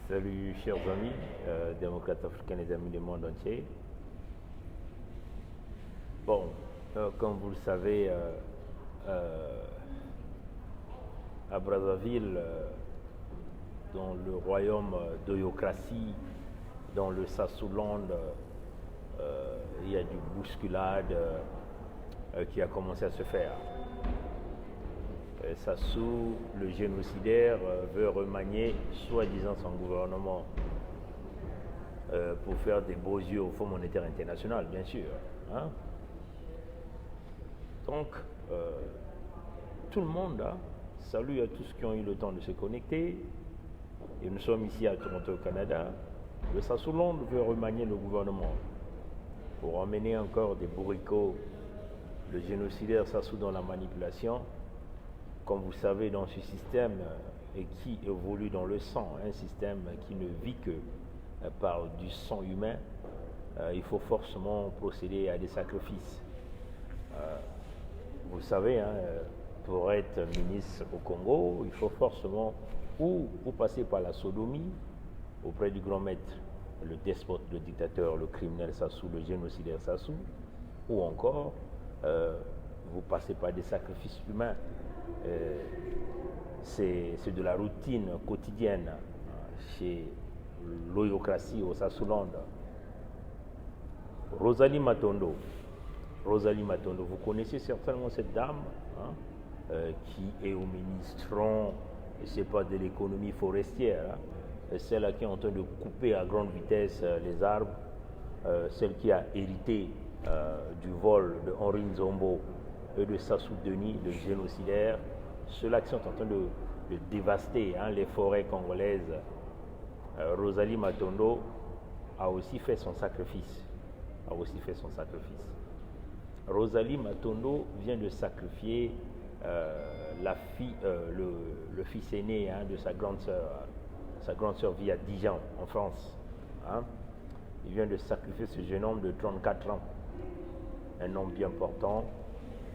Salut chers amis, démocrates africains et amis du monde entier. Bon, comme vous le savez, à Brazzaville, dans le royaume d'Oyokratie, dans le Sassoland, il y a du bousculade qui a commencé à se faire. Sassou, le génocidaire, veut remanier soi-disant son gouvernement pour faire des beaux yeux au Fonds monétaire international, bien sûr. Hein? Donc, tout le monde, salut à tous ceux qui ont eu le temps de se connecter. Et nous sommes ici à Toronto, au Canada. Le Sassoland veut remanier le gouvernement pour emmener encore des bourricots, le génocidaire Sassou dans la manipulation. Comme vous savez, dans ce système et qui évolue dans le sang, un système qui ne vit que par du sang humain, il faut forcément procéder à des sacrifices. Vous savez, pour être ministre au Congo, il faut forcément ou passer par la sodomie auprès du grand maître, le despote, le dictateur, le criminel Sassou, le génocidaire Sassou, ou encore vous passez par des sacrifices humains. C'est de la routine quotidienne chez l'Oyokratie au Sassoland. Rosalie Matondo, vous connaissez certainement cette dame qui est au ministère, je ne sais pas, de l'économie forestière, celle qui est en train de couper à grande vitesse les arbres, celle qui a hérité du vol de Henri Nzombo et de Sassou Denis, le génocidaire, ceux-là qui sont en train de dévaster les forêts congolaises. Rosalie Matondo a aussi fait son sacrifice. Rosalie Matondo vient de sacrifier le fils aîné de sa grande sœur. Sa grande sœur vit à Dijon, en France. Il vient de sacrifier ce jeune homme de 34 ans. Un homme bien portant.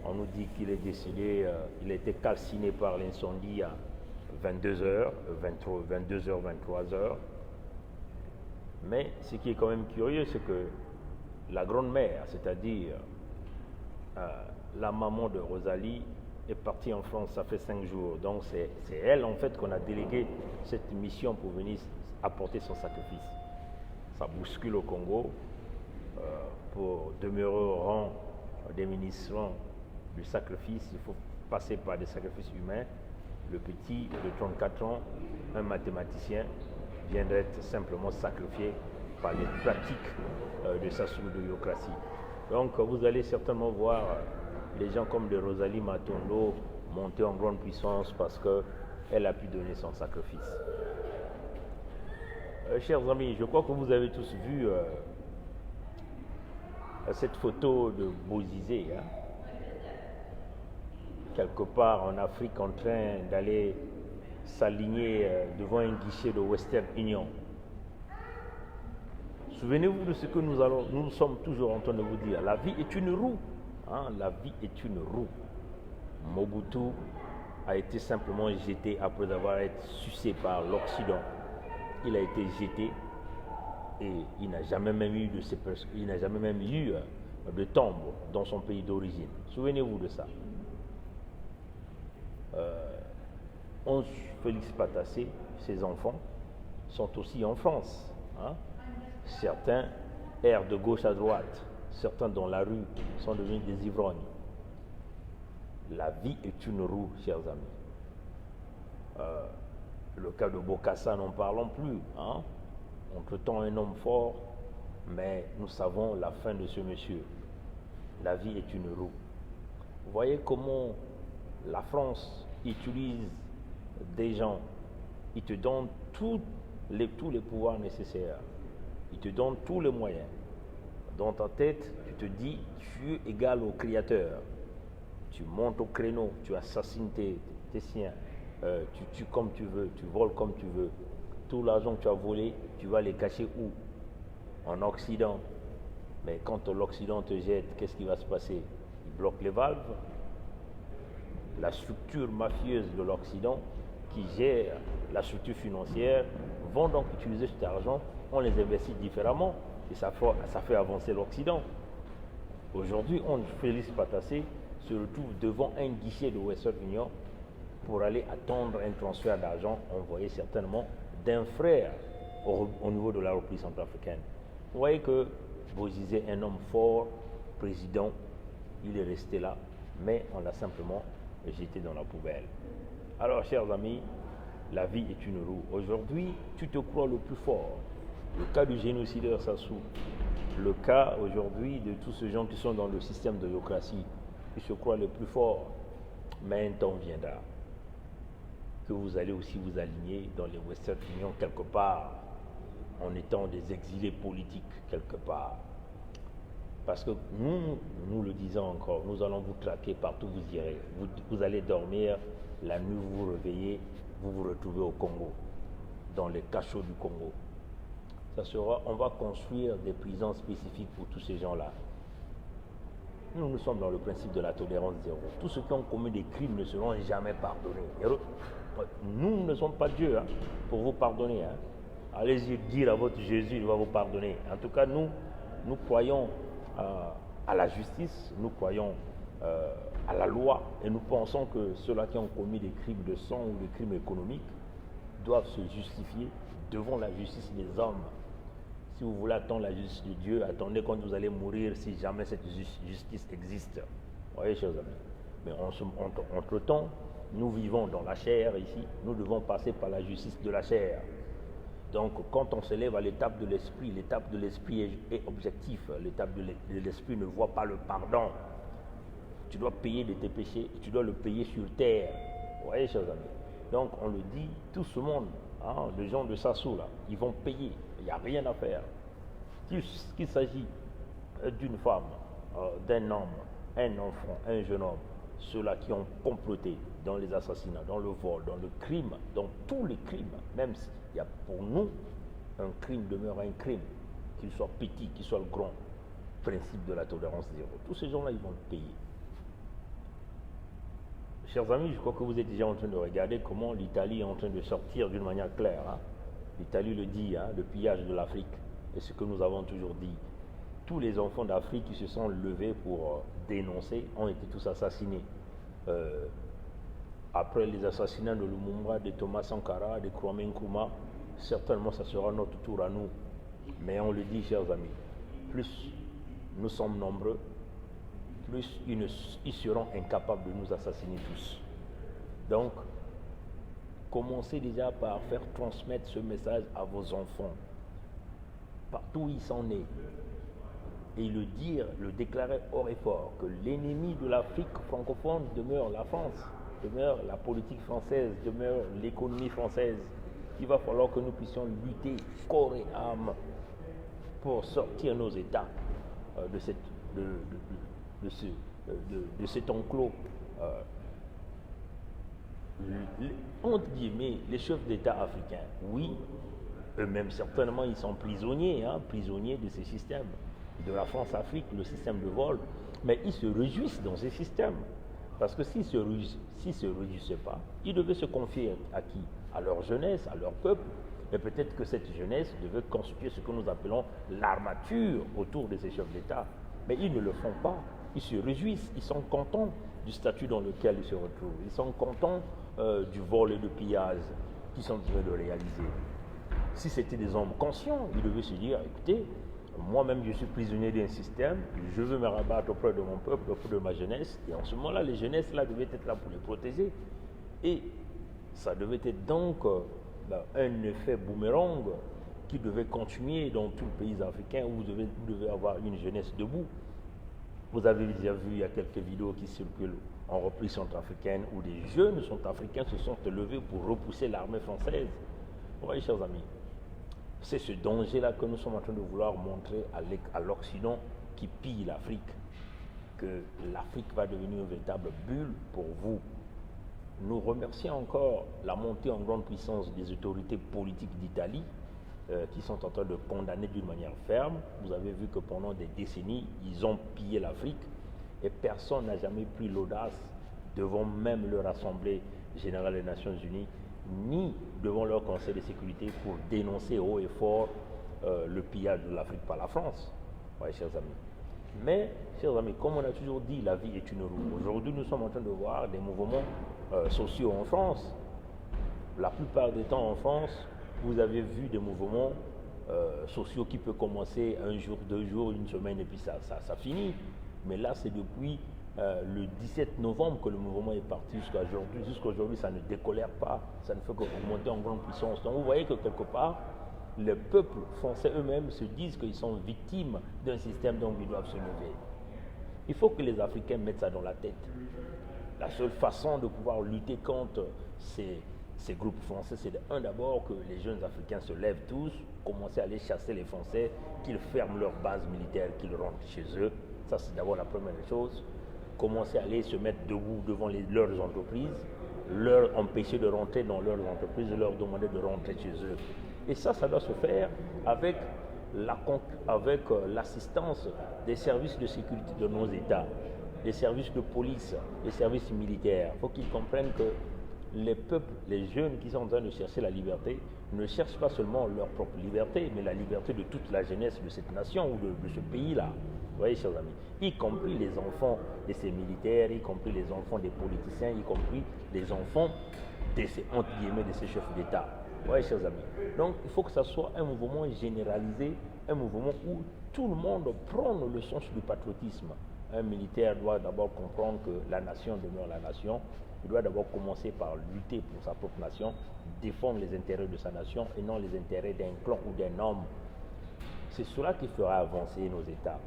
On nous dit qu'il est décédé, il a été calciné par l'incendie à 22h, 23h. Mais ce qui est quand même curieux, c'est que la grand-mère, c'est-à-dire la maman de Rosalie, est partie en France, ça fait 5 jours. Donc c'est elle en fait qu'on a délégué cette mission pour venir apporter son sacrifice. Ça bouscule au Congo pour demeurer au rang des ministres du sacrifice. Il faut passer par des sacrifices humains. Le petit de 34 ans, un mathématicien, vient d'être simplement sacrifié par les pratiques de Sassou de l'Oyokratie. Donc vous allez certainement voir les gens comme de Rosalie Matondo monter en grande puissance parce qu'elle a pu donner son sacrifice. Chers amis, je crois que vous avez tous vu cette photo de Bozizé, quelque part en Afrique en train d'aller s'aligner devant un guichet de Western Union. Souvenez-vous de ce que nous sommes toujours en train de vous dire. La vie est une roue. La vie est une roue. Mobutu a été simplement jeté après avoir été sucé par l'Occident. Il a été jeté et il n'a jamais même eu de tombe dans son pays d'origine. Souvenez-vous de ça. 11 Félix Patassé, ses enfants, sont aussi en France. Certains errent de gauche à droite, certains dans la rue sont devenus des ivrognes. La vie est une roue, chers amis. Le cas de Bokassa, n'en parlons plus. Entre-temps, un homme fort, mais nous savons la fin de ce monsieur. La vie est une roue. Vous voyez comment la France utilise des gens. Ils te donnent tous les pouvoirs nécessaires. Ils te donnent tous les moyens. Dans ta tête, tu te dis, tu es égal au Créateur. Tu montes au créneau, tu assassines tes siens. Tu tues comme tu veux, tu voles comme tu veux. Tout l'argent que tu as volé, tu vas les cacher où? En Occident. Mais quand l'Occident te jette, qu'est-ce qui va se passer? Il bloque les valves. La structure mafieuse de l'Occident qui gèrent la structure financière vont donc utiliser cet argent, on les investit différemment et ça fait avancer l'Occident. Aujourd'hui, Félix Patassé se retrouve devant un guichet de Western Union pour aller attendre un transfert d'argent envoyé certainement d'un frère au niveau de la République centrafricaine. Vous voyez que Bozizé, un homme fort, président, il est resté là, mais on l'a simplement jeté dans la poubelle. Alors, chers amis, la vie est une roue. Aujourd'hui, tu te crois le plus fort. Le cas du génocideur Sassou, le cas aujourd'hui de tous ces gens qui sont dans le système de démocratie, qui se croient les plus forts. Mais un temps viendra que vous allez aussi vous aligner dans les Western Union quelque part, en étant des exilés politiques quelque part. Parce que nous le disons encore, nous allons vous traquer partout où vous irez. Vous allez dormir, la nuit vous vous réveillez, vous vous retrouvez au Congo, dans les cachots du Congo. On va construire des prisons spécifiques pour tous ces gens-là. Nous sommes dans le principe de la tolérance zéro. Tous ceux qui ont commis des crimes ne seront jamais pardonnés. Nous ne sommes pas Dieu pour vous pardonner. Allez-y dire à votre Jésus, il va vous pardonner. En tout cas, nous croyons à la justice, nous croyons à la loi et nous pensons que ceux-là qui ont commis des crimes de sang ou des crimes économiques doivent se justifier devant la justice des hommes. Si vous voulez attendre la justice de Dieu, attendez quand vous allez mourir si jamais cette justice existe. Vous voyez, chers amis. Mais entre-temps, nous vivons dans la chair ici, nous devons passer par la justice de la chair. Donc, quand on s'élève à l'étape de l'esprit est objectif. L'étape de l'esprit ne voit pas le pardon. Tu dois payer de tes péchés, et tu dois le payer sur terre. Vous voyez, chers amis. Donc, on le dit, tout ce monde, les gens de Sassou, là, ils vont payer. Il n'y a rien à faire. Qu'il s'agit d'une femme, d'un homme, un enfant, un jeune homme, ceux-là qui ont comploté dans les assassinats, dans le vol, dans le crime, dans tous les crimes, même s'il y a pour nous, un crime demeure un crime, qu'il soit petit, qu'il soit grand, principe de la tolérance zéro. Tous ces gens-là, ils vont le payer. Chers amis, je crois que vous êtes déjà en train de regarder comment l'Italie est en train de sortir d'une manière claire. L'Italie le dit, le pillage de l'Afrique. Et ce que nous avons toujours dit. Tous les enfants d'Afrique qui se sont levés pour dénoncer ont été tous assassinés. Après les assassinats de Lumumba, de Thomas Sankara, de Kwame Nkrumah, certainement ça sera notre tour à nous. Mais on le dit, chers amis, plus nous sommes nombreux, plus ils seront incapables de nous assassiner tous. Donc, commencez déjà par faire transmettre ce message à vos enfants, partout où ils sont nés, et le déclarer haut et fort, que l'ennemi de l'Afrique francophone demeure la France, demeure la politique française, demeure l'économie française. Il va falloir que nous puissions lutter corps et âme pour sortir nos États de cet enclos. Entre guillemets, les chefs d'État africains, oui, eux-mêmes certainement ils sont prisonniers, prisonniers de ces systèmes, de la France-Afrique, le système de vol, mais ils se réjouissent dans ces systèmes. Parce que s'ils ne se réjouissaient pas, ils devaient se confier à qui? À leur jeunesse, à leur peuple. Et peut-être que cette jeunesse devait constituer ce que nous appelons l'armature autour de ces chefs d'État. Mais ils ne le font pas. Ils se réjouissent, ils sont contents du statut dans lequel ils se retrouvent. Ils sont contents du vol et du pillage qu'ils sont en train de réaliser. Si c'était des hommes conscients, ils devaient se dire, écoutez, moi-même je suis prisonnier d'un système, je veux me rabattre auprès de mon peuple, auprès de ma jeunesse, et en ce moment-là, les jeunesses là devaient être là pour les protéger. Et ça devait être donc un effet boomerang qui devait continuer dans tout le pays africain où vous devez avoir une jeunesse debout. Vous avez déjà vu, il y a quelques vidéos qui circulent en République centrafricaine où des jeunes centrafricains se sont levés pour repousser l'armée française. Vous voyez, chers amis, c'est ce danger-là que nous sommes en train de vouloir montrer à l'Occident qui pille l'Afrique, que l'Afrique va devenir une véritable bulle pour vous. Nous remercions encore la montée en grande puissance des autorités politiques d'Italie qui sont en train de condamner d'une manière ferme. Vous avez vu que pendant des décennies, ils ont pillé l'Afrique et personne n'a jamais pris l'audace devant même leur Assemblée générale des Nations Unies ni devant leur Conseil de sécurité pour dénoncer haut et fort le pillage de l'Afrique par la France. Oui, chers amis. Mais, chers amis, comme on a toujours dit, la vie est une roue. Aujourd'hui, nous sommes en train de voir des mouvements sociaux en France. La plupart des temps en France, vous avez vu des mouvements sociaux qui peuvent commencer un jour, 2 jours, une semaine et puis ça finit. Mais là, c'est depuis le 17 novembre que le mouvement est parti jusqu'à aujourd'hui. Jusqu'à aujourd'hui, ça ne décolère pas, ça ne fait qu'augmenter en grande puissance. Donc vous voyez que quelque part, les peuples français eux-mêmes se disent qu'ils sont victimes d'un système dont ils doivent se lever. Il faut que les Africains mettent ça dans la tête. La seule façon de pouvoir lutter contre ces groupes français, c'est d'abord que les jeunes Africains se lèvent tous, commencer à aller chasser les Français, qu'ils ferment leurs bases militaires, qu'ils rentrent chez eux. Ça, c'est d'abord la première chose. Commencer à aller se mettre debout devant leurs entreprises, leur empêcher de rentrer dans leurs entreprises, leur demander de rentrer chez eux. Et ça doit se faire avec l'assistance des services de sécurité de nos États, des services de police, des services militaires. Il faut qu'ils comprennent que les peuples, les jeunes qui sont en train de chercher la liberté, ne cherchent pas seulement leur propre liberté, mais la liberté de toute la jeunesse de cette nation ou de ce pays-là. Vous voyez, chers amis, y compris les enfants de ces militaires, y compris les enfants des politiciens, y compris les enfants de ces, entre guillemets, de ces chefs d'État. Vous voyez, chers amis. Donc, il faut que ça soit un mouvement généralisé, un mouvement où tout le monde prend le sens du patriotisme. Un militaire doit d'abord comprendre que la nation demeure la nation. Il doit d'abord commencer par lutter pour sa propre nation, défendre les intérêts de sa nation et non les intérêts d'un clan ou d'un homme. C'est cela qui fera avancer nos États.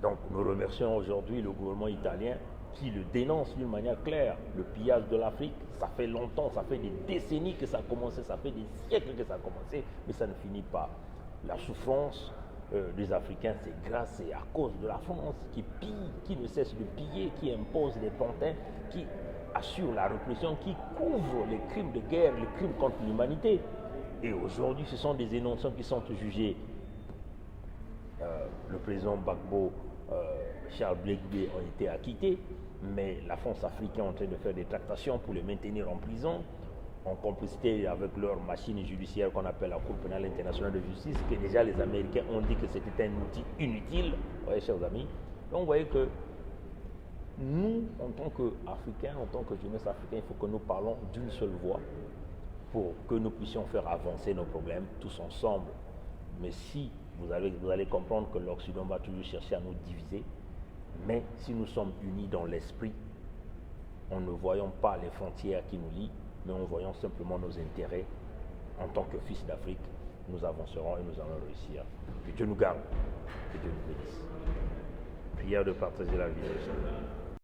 Donc nous remercions aujourd'hui le gouvernement italien qui le dénonce d'une manière claire. Le pillage de l'Afrique, ça fait longtemps, ça fait des décennies que ça a commencé, ça fait des siècles que ça a commencé, mais ça ne finit pas. La souffrance des Africains, c'est grâce et à cause de la France qui pille, qui ne cesse de piller, qui impose des pantins, qui assure la répression, qui couvre les crimes de guerre, les crimes contre l'humanité. Et aujourd'hui, ce sont des innocents qui sont jugés. Le président Gbagbo, Charles Blégoué ont été acquittés, mais la France africaine est en train de faire des tractations pour les maintenir en prison, en complicité avec leur machine judiciaire qu'on appelle la Cour pénale internationale de justice, que déjà les Américains ont dit que c'était un outil inutile. Vous voyez, chers amis. Donc vous voyez que nous, en tant qu'Africains, en tant que jeunesse africaine, il faut que nous parlons d'une seule voix pour que nous puissions faire avancer nos problèmes tous ensemble. Mais si vous allez comprendre que l'Occident va toujours chercher à nous diviser, mais si nous sommes unis dans l'esprit, en ne voyant pas les frontières qui nous lient, mais en voyant simplement nos intérêts, en tant que fils d'Afrique, nous avancerons et nous allons réussir. Que Dieu nous garde, que Dieu nous bénisse. Prière de partager la vie de Seigneur.